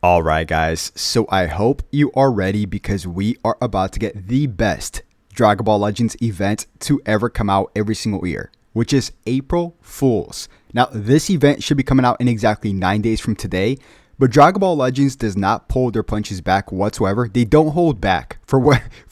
All right, guys. So I hope you are ready because we are about to get the best Dragon Ball Legends event to ever come out every single year, which is April Fools. Now, this event should be coming out in exactly 9 days from today, but Dragon Ball Legends does not pull their punches back whatsoever. They don't hold back for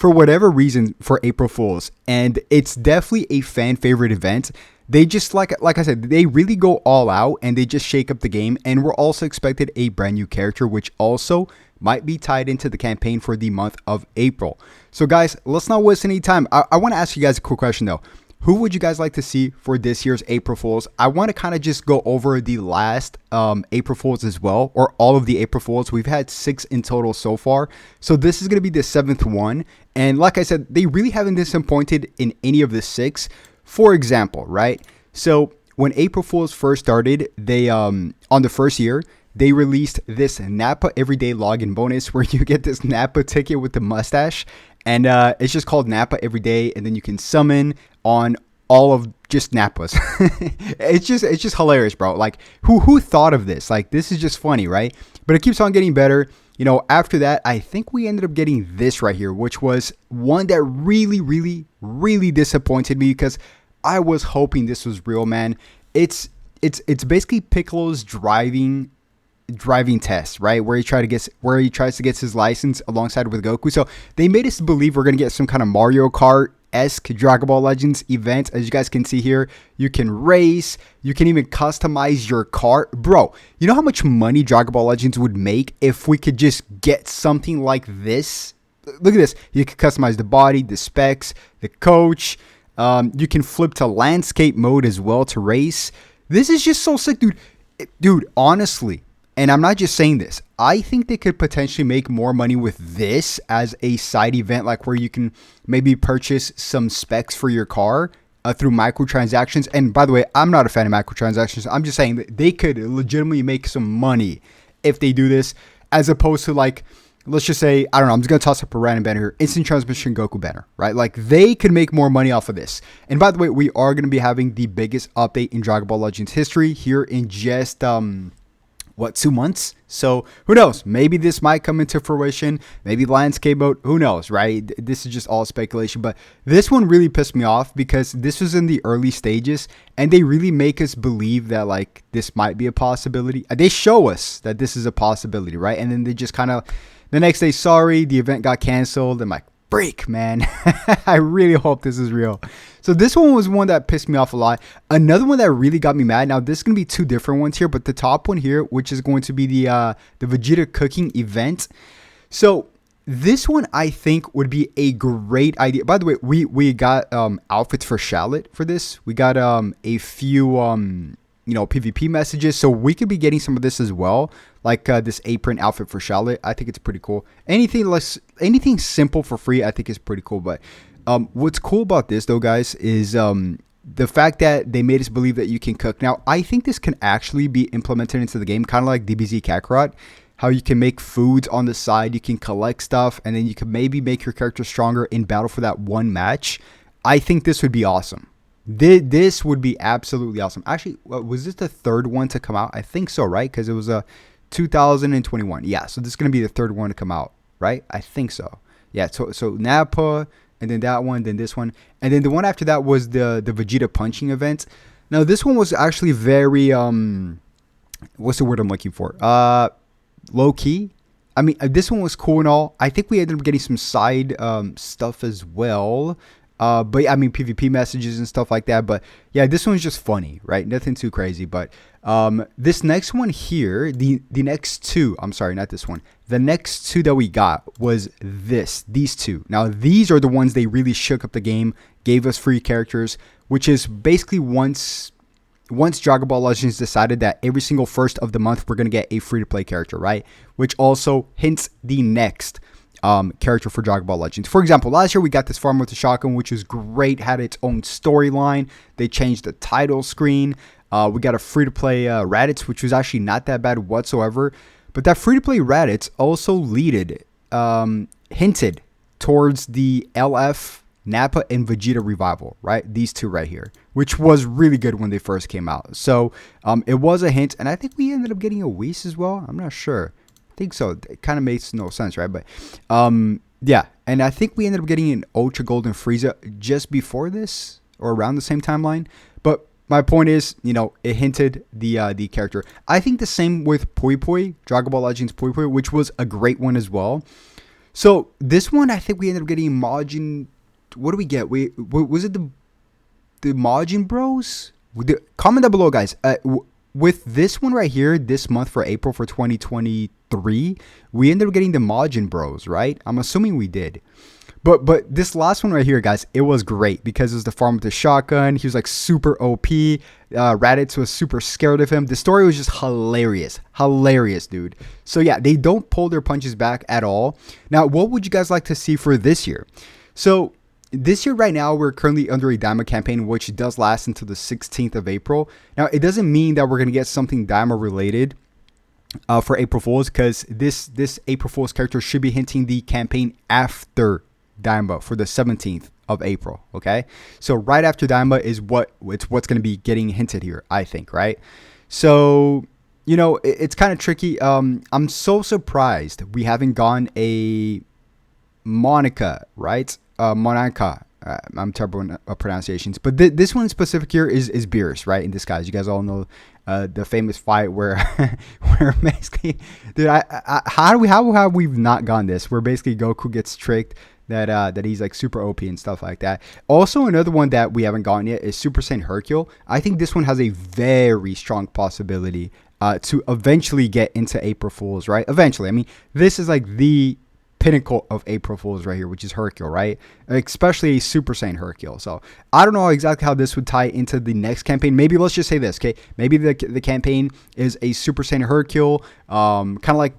whatever reason for April Fools, and it's definitely a fan favorite event. They just like I said, they really go all out and they just shake up the game. And we're also expected a brand new character, which also might be tied into the campaign for the month of April. So guys, let's not waste any time. I want to ask you guys a quick question though. Who would you guys like to see for this year's April Fools? I want to kind of just go over the last April Fools as well, or all of the April Fools. We've had 6 in total so far. So this is going to be the 7th one. And like I said, they really haven't disappointed in any of the 6. For example, right? So when April Fools first started, they on the first year, they released this Nappa Everyday Login bonus where you get this Nappa ticket with the mustache. And it's just called Nappa Everyday. And then you can summon on all of just Nappas. it's just hilarious, bro. Like who thought of this? Like this is just funny, right? But it keeps on getting better. You know, after that, I think we ended up getting this right here, which was one that really disappointed me because I was hoping this was real, man. It's basically Piccolo's driving test, right? Where he tries to get his license alongside with Goku. So they made us believe we're gonna get some kind of Mario Kart-esque Dragon Ball Legends event. As you guys can see here, you can race, you can even customize your car. Bro, you know how much money Dragon Ball Legends would make if we could just get something like this? Look at this. You can customize the body, the specs, the coach. You can flip to landscape mode as well to race. This is just so sick, dude. Dude, honestly, and I'm not just saying this, I think they could potentially make more money with this as a side event, like where you can maybe purchase some specs for your car through microtransactions. And by the way, I'm not a fan of microtransactions. I'm just saying that they could legitimately make some money if they do this, as opposed to like, let's just say, I don't know, I'm just going to toss up a random banner here. Instant transmission Goku banner, right? Like they could make more money off of this. And by the way, we are going to be having the biggest update in Dragon Ball Legends history here in just, 2 months? So who knows? Maybe this might come into fruition. Maybe landscape mode. Who knows, right? This is just all speculation. But this one really pissed me off because this was in the early stages and they really make us believe that like this might be a possibility. They show us that this is a possibility, right? And then they just kind of, the next day, sorry, the event got canceled. I'm like, break, man. I really hope this is real. So this one was one that pissed me off a lot. Another one that really got me mad. Now this is gonna be 2 different ones here, but the top one here, which is going to be the Vegeta cooking event. So this one I think would be a great idea. By the way, we got outfits for Shallot for this. We got a few PvP messages, so we could be getting some of this as well, like this apron outfit for Charlotte. I think it's pretty cool. Anything simple for free, I think is pretty cool. But what's cool about this though, guys, is the fact that they made us believe that you can cook. Now, I think this can actually be implemented into the game, kind of like DBZ Kakarot, how you can make foods on the side, you can collect stuff, and then you can maybe make your character stronger in battle for that one match. I think this would be awesome. This would be absolutely awesome. Actually, was this the 3rd one to come out? I think so, right? Because it was a 2021. Yeah, so this is going to be the 3rd one to come out, right? I think so. Yeah, so Nappa, and then that one, then this one. And then the one after that was the Vegeta punching event. Now, this one was actually very, what's the word I'm looking for? Low-key. I mean, this one was cool and all. I think we ended up getting some side stuff as well. But I mean, PvP messages and stuff like that. But yeah, this one's just funny, right? Nothing too crazy. But this next one here, the next 2, I'm sorry, not this one. The next 2 that we got was these 2. Now, these are the ones they really shook up the game, gave us free characters, which is basically once Dragon Ball Legends decided that every single 1st of the month, we're going to get a free-to-play character, right? Which also hints the next character for Dragon Ball Legends. For example, last year we got this Farmer with the Shotgun, which was great, had its own storyline. They changed the title screen. We got a free-to-play Raditz, which was actually not that bad whatsoever. But that free-to-play Raditz also hinted towards the LF, Nappa, and Vegeta revival, right? These 2 right here, which was really good when they first came out. So it was a hint, and I think we ended up getting a Whis as well. I'm not sure. think so. It kind of makes no sense, right? But yeah, and I think we ended up getting an Ultra Golden Frieza just before this or around the same timeline. But my point is, you know, it hinted the character. I think the same with Pui Pui, Dragon Ball Legends Pui Pui, which was a great one as well. So this one, I think we ended up getting Majin. What do we get? Was it the Majin Bros? Comment down below, guys. With this one right here, this month for April for 2023, we ended up getting the Majin Bros, right? I'm assuming we did. But this last one right here, guys, it was great because it was the farm with the shotgun. He was like super OP. Raditz was super scared of him. The story was just hilarious. Hilarious, dude. So yeah, they don't pull their punches back at all. Now, what would you guys like to see for this year? So this year right now, we're currently under a Daima campaign, which does last until the 16th of April. Now, it doesn't mean that we're going to get something Daima related for April Fools, because this April Fools character should be hinting the campaign after Daima for the 17th of April, okay? So right after Daima is what's going to be getting hinted here, I think, right? So, you know, it's kind of tricky. I'm so surprised we haven't gone a Monica, right? Monaca. I'm terrible in pronunciations, but this one in specific here is Beerus, right? In disguise. You guys all know the famous fight where where basically, dude, how have we not gone this? Where basically Goku gets tricked that he's like super OP and stuff like that. Also, another one that we haven't gotten yet is Super Saiyan Hercule. I think this one has a very strong possibility to eventually get into April Fools, right? Eventually. I mean, this is like the pinnacle of April Fools right here, which is Hercule, right? Especially a Super Saiyan Hercule. So I don't know exactly how this would tie into the next campaign. Maybe let's just say this, okay? Maybe the campaign is a Super Saiyan Hercule, kind of like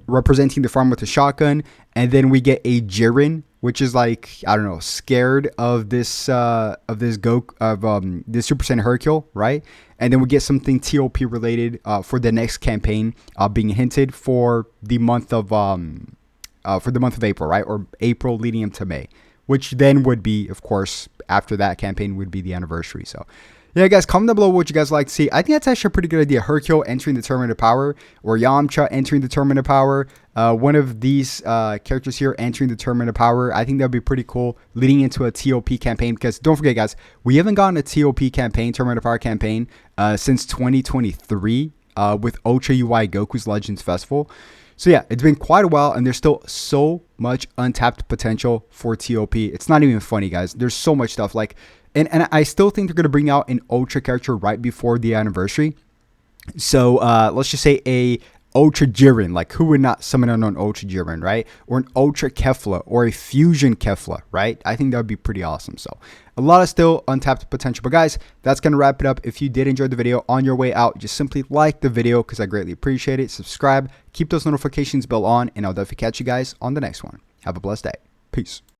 representing the farm with the shotgun, and then we get a Jiren, which is like, I don't know, scared of this this Super Saiyan Hercule, right? And then we get something TOP related for the next campaign being hinted for the month of April, right? Or April leading into May, which then would be, of course, after that campaign would be the anniversary. So yeah, guys, comment down below what you guys like to see. I think that's actually a pretty good idea. Hercule entering the Tournament of Power, or Yamcha entering the Tournament of Power. One of these characters here entering the Tournament of Power. I think that would be pretty cool leading into a TOP campaign, because don't forget, guys, we haven't gotten a TOP campaign, Tournament of Power campaign, since 2023 with Ultra UI Goku's Legends Festival. So yeah, it's been quite a while, and there's still so much untapped potential for TOP. It's not even funny, guys. There's so much stuff. Like, and I still think they're going to bring out an Ultra character right before the anniversary. So let's just say a Ultra Jiren. Like, who would not summon an Ultra Jiren, right? Or an Ultra Kefla, or a Fusion Kefla, right? I think that would be pretty awesome. So a lot of still untapped potential. But guys, that's going to wrap it up. If you did enjoy the video, on your way out, just simply like the video, because I greatly appreciate it. Subscribe, keep those notifications bell on, and I'll definitely catch you guys on the next one. Have a blessed day. Peace.